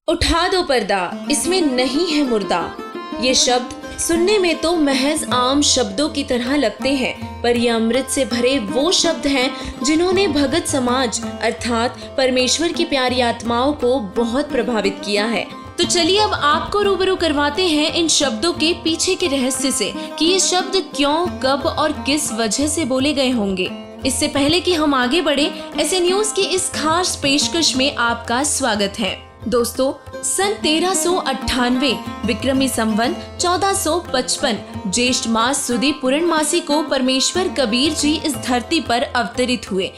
उठा दो पर्दा, इसमें नहीं है मुर्दा। ये शब्द सुनने में तो महज आम शब्दों की तरह लगते हैं, पर ये अमृत से भरे वो शब्द हैं जिन्होंने भगत समाज अर्थात परमेश्वर की प्यारी आत्माओं को बहुत प्रभावित किया है। तो चलिए अब आपको रूबरू करवाते हैं इन शब्दों के पीछे के रहस्य से कि ये शब्द क्यों, कब और किस वजह से बोले गए होंगे। इससे पहले कि हम आगे बढ़े, ऐसे न्यूज की इस खास पेशकश में आपका स्वागत है। दोस्तों, सन 1398 विक्रमी संवत 1455 ज्येष्ठ मास सुदी पूर्णमासी को परमेश्वर कबीर जी इस धरती पर अवतरित हुए।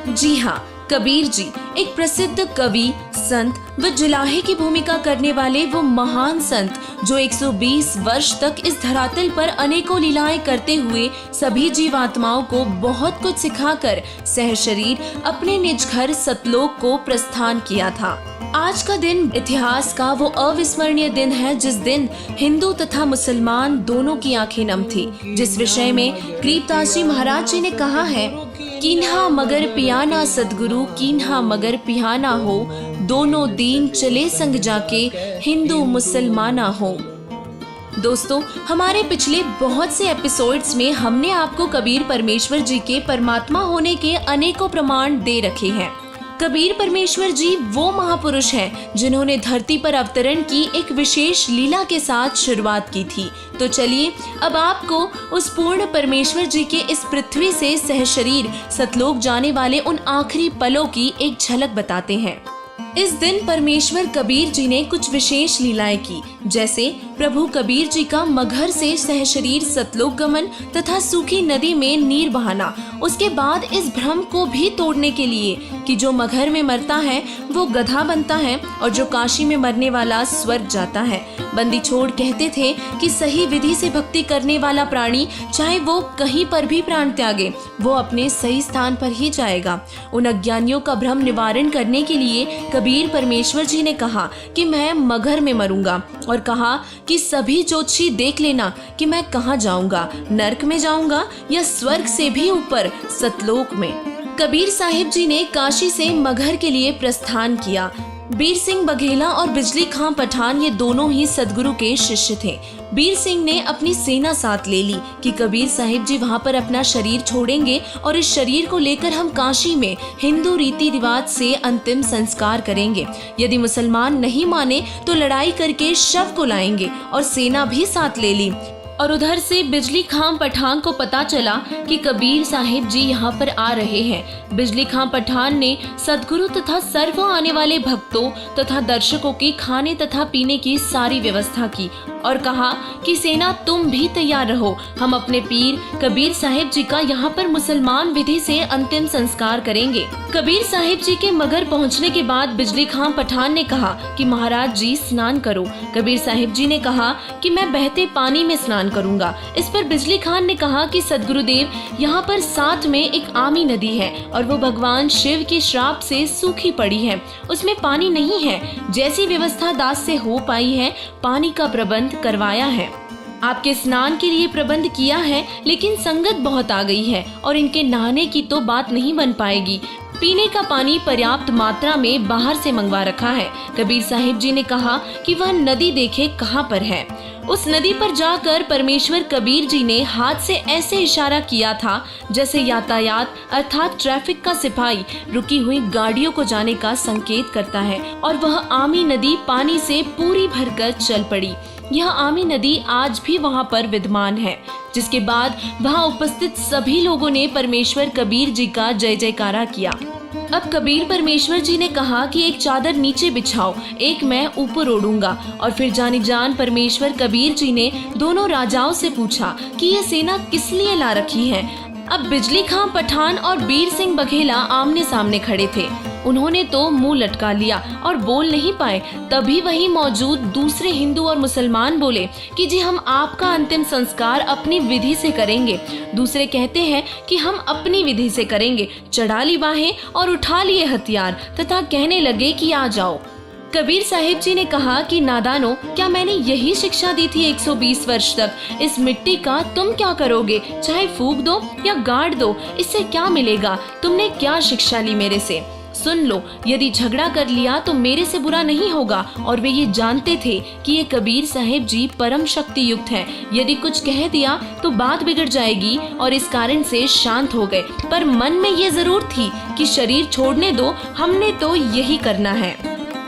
जी हाँ, कबीर जी एक प्रसिद्ध कवि, संत व जुलाहे की भूमिका करने वाले वो महान संत जो 120 वर्ष तक इस धरातल पर अनेकों लीलाएं करते हुए सभी जीवात्माओं को बहुत कुछ सिखाकर सहशरीर अपने निज घर सतलोक को प्रस्थान किया था। आज का दिन इतिहास का वो अविस्मरणीय दिन है जिस दिन हिंदू तथा मुसलमान दोनों की आंखें नम थी। जिस विषय में गरीबदास जी महाराज जी ने कहा है, कीन्हा मगर पियाना सदगुरु, कीन्हा मगर पियाना हो, दोनों दीन चले संग जाके, हिंदू मुसलमाना हो। दोस्तों, हमारे पिछले बहुत से एपिसोड्स में हमने आपको कबीर परमेश्वर जी के परमात्मा होने के अनेकों प्रमाण दे रखे हैं। कबीर परमेश्वर जी वो महापुरुष हैं जिन्होंने धरती पर अवतरण की एक विशेष लीला के साथ शुरुआत की थी। तो चलिए अब आपको उस पूर्ण परमेश्वर जी के इस पृथ्वी से सहशरीर सतलोक जाने वाले उन आखिरी पलों की एक झलक बताते हैं। इस दिन परमेश्वर कबीर जी ने कुछ विशेष लीलाएं की, जैसे प्रभु कबीर जी का मगहर से सहशरीर सतलोक गमन तथा सूखी नदी में नीर बहाना। उसके बाद इस भ्रम को भी तोड़ने के लिए कि जो मगहर में मरता है वो गधा बनता है और जो काशी में मरने वाला स्वर्ग जाता है। बंदी छोड़ कहते थे कि सही विधि से भक्ति करने वाला प्राणी चाहे वो कहीं पर भी प्राण त्यागे, वो अपने सही स्थान पर ही जाएगा। उन अज्ञानियों का भ्रम निवारण करने के लिए कबीर परमेश्वर जी ने कहा कि मैं मगहर में मरूंगा और कहा कि सभी ज्योतिषी देख लेना कि मैं कहाँ जाऊंगा, नरक में जाऊंगा या स्वर्ग से भी ऊपर सतलोक में। कबीर साहिब जी ने काशी से मगहर के लिए प्रस्थान किया। बीर सिंह बघेला और बिजली खां पठान ये दोनों ही सदगुरु के शिष्य थे। बीर सिंह ने अपनी सेना साथ ले ली कि कबीर साहिब जी वहां पर अपना शरीर छोड़ेंगे और इस शरीर को लेकर हम काशी में हिंदू रीति रिवाज से अंतिम संस्कार करेंगे। यदि मुसलमान नहीं माने तो लड़ाई करके शव को लाएंगे और सेना भी साथ ले ली। और उधर से बिजली खां पठान को पता चला कि कबीर साहिब जी यहाँ पर आ रहे हैं। बिजली खां पठान ने सदगुरु तथा सर्व आने वाले भक्तों तथा दर्शकों की खाने तथा पीने की सारी व्यवस्था की और कहा कि सेना तुम भी तैयार रहो, हम अपने पीर कबीर साहिब जी का यहाँ पर मुसलमान विधि से अंतिम संस्कार करेंगे। कबीर साहिब जी के मगहर पहुँचने के बाद बिजली खां पठान ने कहा कि महाराज जी स्नान करो। कबीर साहिब जी ने कहा कि मैं बहते पानी में स्नान करूंगा। इस पर बिजली खान ने कहा कि सदगुरुदेव, यहाँ पर साथ में एक आमी नदी है और वो भगवान शिव के श्राप से सूखी पड़ी है, उसमें पानी नहीं है। जैसी व्यवस्था दास से हो पाई है, पानी का प्रबंध करवाया है। आपके स्नान के लिए प्रबंध किया है, लेकिन संगत बहुत आ गई है और इनके नहाने की तो बात नहीं बन पाएगी। पीने का पानी पर्याप्त मात्रा में बाहर से मंगवा रखा है। कबीर साहिब जी ने कहा कि वह नदी देखे कहाँ पर है। उस नदी पर जाकर परमेश्वर कबीर जी ने हाथ से ऐसे इशारा किया था जैसे यातायात अर्थात ट्रैफिक का सिपाही रुकी हुई गाड़ियों को जाने का संकेत करता है और वह आमी नदी पानी से पूरी भरकर चल पड़ी। यह आमी नदी आज भी वहाँ पर विद्यमान है, जिसके बाद वहाँ उपस्थित सभी लोगों ने परमेश्वर कबीर जी का जय जयकारा किया। अब कबीर परमेश्वर जी ने कहा कि एक चादर नीचे बिछाओ, एक मैं ऊपर ओढ़ूंगा। और फिर जानी जान परमेश्वर कबीर जी ने दोनों राजाओं से पूछा कि यह सेना किस लिए ला रखी है। अब बिजली खां पठान और बीर सिंह बघेला आमने सामने खड़े थे। उन्होंने तो मुंह लटका लिया और बोल नहीं पाए। तभी वहीं मौजूद दूसरे हिंदू और मुसलमान बोले कि जी हम आपका अंतिम संस्कार अपनी विधि से करेंगे। दूसरे कहते हैं कि हम अपनी विधि से करेंगे। चढ़ा ली बाहें और उठा लिए हथियार तथा कहने लगे कि आ जाओ। कबीर साहिब जी ने कहा कि नादानो, क्या मैंने यही शिक्षा दी थी 120 वर्ष तक? इस मिट्टी का तुम क्या करोगे? चाहे फूंक दो या गाड़ दो, इससे क्या मिलेगा? तुमने क्या शिक्षा ली मेरे से? सुन लो, यदि झगड़ा कर लिया तो मेरे से बुरा नहीं होगा। और वे ये जानते थे कि ये कबीर साहिब जी परम शक्ति युक्त हैं। यदि कुछ कह दिया तो बात बिगड़ जाएगी और इस कारण से शांत हो गए। पर मन में ये जरूर थी कि शरीर छोड़ने दो, हमने तो यही करना है।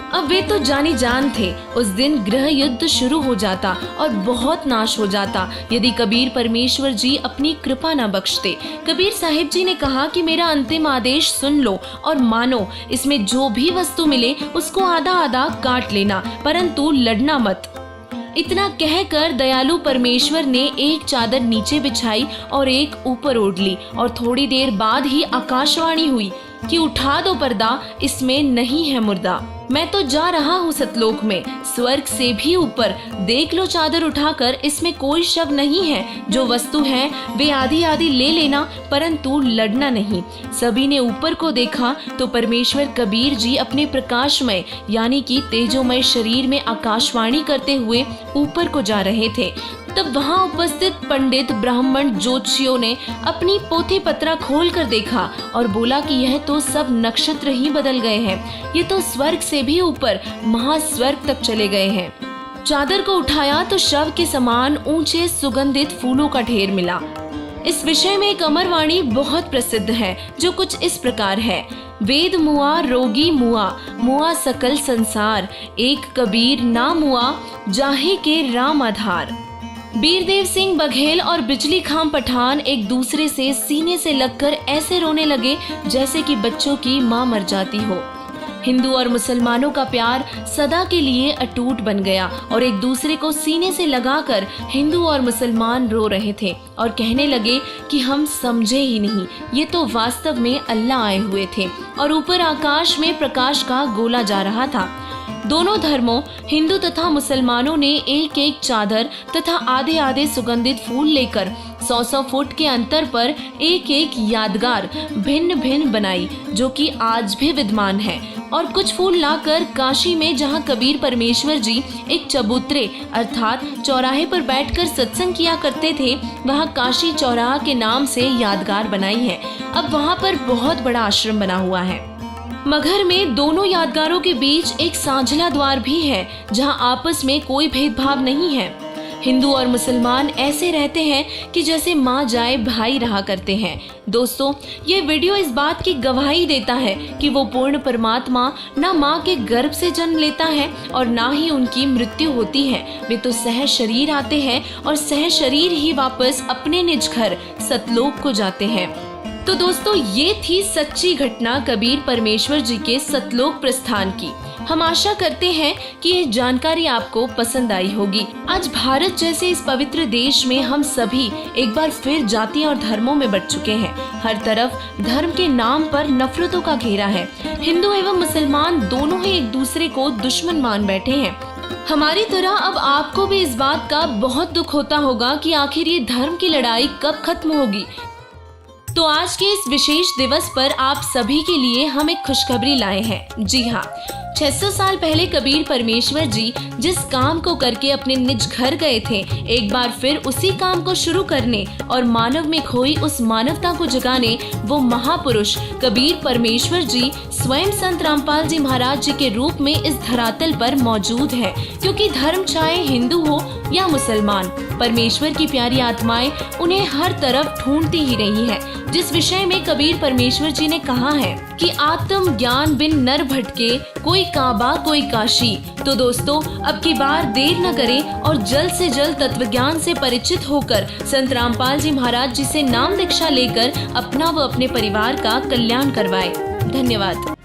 अब वे तो जानी जान थे। उस दिन गृह युद्ध शुरू हो जाता और बहुत नाश हो जाता यदि कबीर परमेश्वर जी अपनी कृपा न बख्शते। कबीर साहिब जी ने कहा कि मेरा अंतिम आदेश सुन लो और मानो। इसमें जो भी वस्तु मिले उसको आधा आधा काट लेना, परंतु लड़ना मत। इतना कहकर दयालु परमेश्वर ने एक चादर नीचे बिछाई और एक ऊपर ओढ़ ली और थोड़ी देर बाद ही आकाशवाणी हुई कि उठा दो पर्दा, इसमें नहीं है मुर्दा। मैं तो जा रहा हूँ सतलोक में, स्वर्ग से भी ऊपर। देख लो चादर उठाकर, इसमें कोई शव नहीं है। जो वस्तु है वे आधी आधी ले लेना, परंतु लड़ना नहीं। सभी ने ऊपर को देखा तो परमेश्वर कबीर जी अपने प्रकाशमय यानी कि तेजोमय शरीर में आकाशवाणी करते हुए ऊपर को जा रहे थे। तब वहां उपस्थित पंडित ब्राह्मण ज्योतिषियों ने अपनी पोथी पत्रा खोल कर देखा और बोला कि यह तो सब नक्षत्र ही बदल गए हैं। ये तो स्वर्ग से भी ऊपर महास्वर्ग तक चले गए हैं। चादर को उठाया तो शव के समान ऊंचे सुगंधित फूलों का ढेर मिला। इस विषय में एक अमरवाणी बहुत प्रसिद्ध है जो कुछ इस प्रकार है। वेद मुआ रोगी मुआ, मुआ सकल संसार। एक कबीर ना मुआ, जाहे के राम आधार। बीरदेव सिंह बघेल और बिजली खां पठान एक दूसरे से सीने से लगकर ऐसे रोने लगे जैसे कि बच्चों की माँ मर जाती हो। हिंदू और मुसलमानों का प्यार सदा के लिए अटूट बन गया और एक दूसरे को सीने से लगाकर हिंदू और मुसलमान रो रहे थे और कहने लगे कि हम समझे ही नहीं, ये तो वास्तव में अल्लाह आए हुए थे और ऊपर आकाश में प्रकाश का गोला जा रहा था। दोनों धर्मों हिंदू तथा मुसलमानों ने एक एक चादर तथा आधे आधे सुगंधित फूल लेकर 100-100 फुट के अंतर पर एक एक यादगार भिन्न भिन्न बनाई जो कि आज भी विद्यमान है। और कुछ फूल लाकर काशी में जहां कबीर परमेश्वर जी एक चबूतरे अर्थात चौराहे पर बैठकर सत्संग किया करते थे, वहां काशी चौराहा के नाम से यादगार बनाई है। अब वहां पर बहुत बड़ा आश्रम बना हुआ है। मगहर में दोनों यादगारों के बीच एक सांझला द्वार भी है जहां आपस में कोई भेदभाव नहीं है। हिंदू और मुसलमान ऐसे रहते हैं कि जैसे माँ जाए भाई रहा करते हैं। दोस्तों, ये वीडियो इस बात की गवाही देता है कि वो पूर्ण परमात्मा ना माँ के गर्भ से जन्म लेता है और ना ही उनकी मृत्यु होती है। वे तो सह शरीर आते हैं और सह शरीर ही वापस अपने निज घर सतलोक को जाते हैं। तो दोस्तों, ये थी सच्ची घटना कबीर परमेश्वर जी के सतलोक प्रस्थान की। हम आशा करते हैं कि ये जानकारी आपको पसंद आई होगी। आज भारत जैसे इस पवित्र देश में हम सभी एक बार फिर जातियों और धर्मों में बढ़ चुके हैं। हर तरफ धर्म के नाम पर नफरतों का घेरा है। हिंदू एवं मुसलमान दोनों ही एक दूसरे को दुश्मन मान बैठे हैं। हमारी तरह अब आपको भी इस बात का बहुत दुख होता होगा कि आखिर ये धर्म की लड़ाई कब खत्म होगी। तो आज के इस विशेष दिवस पर आप सभी के लिए हम एक खुशखबरी लाए हैं। जी हाँ, 600 साल पहले कबीर परमेश्वर जी जिस काम को करके अपने निज घर गए थे, एक बार फिर उसी काम को शुरू करने और मानव में खोई उस मानवता को जगाने वो महापुरुष कबीर परमेश्वर जी स्वयं संत रामपाल जी महाराज जी के रूप में इस धरातल पर मौजूद है। क्योंकि धर्म चाहे हिंदू हो या मुसलमान, परमेश्वर की प्यारी आत्माएं उन्हें हर तरफ ढूंढती ही रही है। जिस विषय में कबीर परमेश्वर जी ने कहा है कि आत्म ज्ञान बिन नर भटके, कोई काबा कोई काशी। तो दोस्तों, अब की बार देर न करें और जल्द से जल्द तत्व ज्ञान से परिचित होकर संत रामपाल जी महाराज जी से नाम दीक्षा लेकर अपना व अपने परिवार का कल्याण करवाएं। धन्यवाद।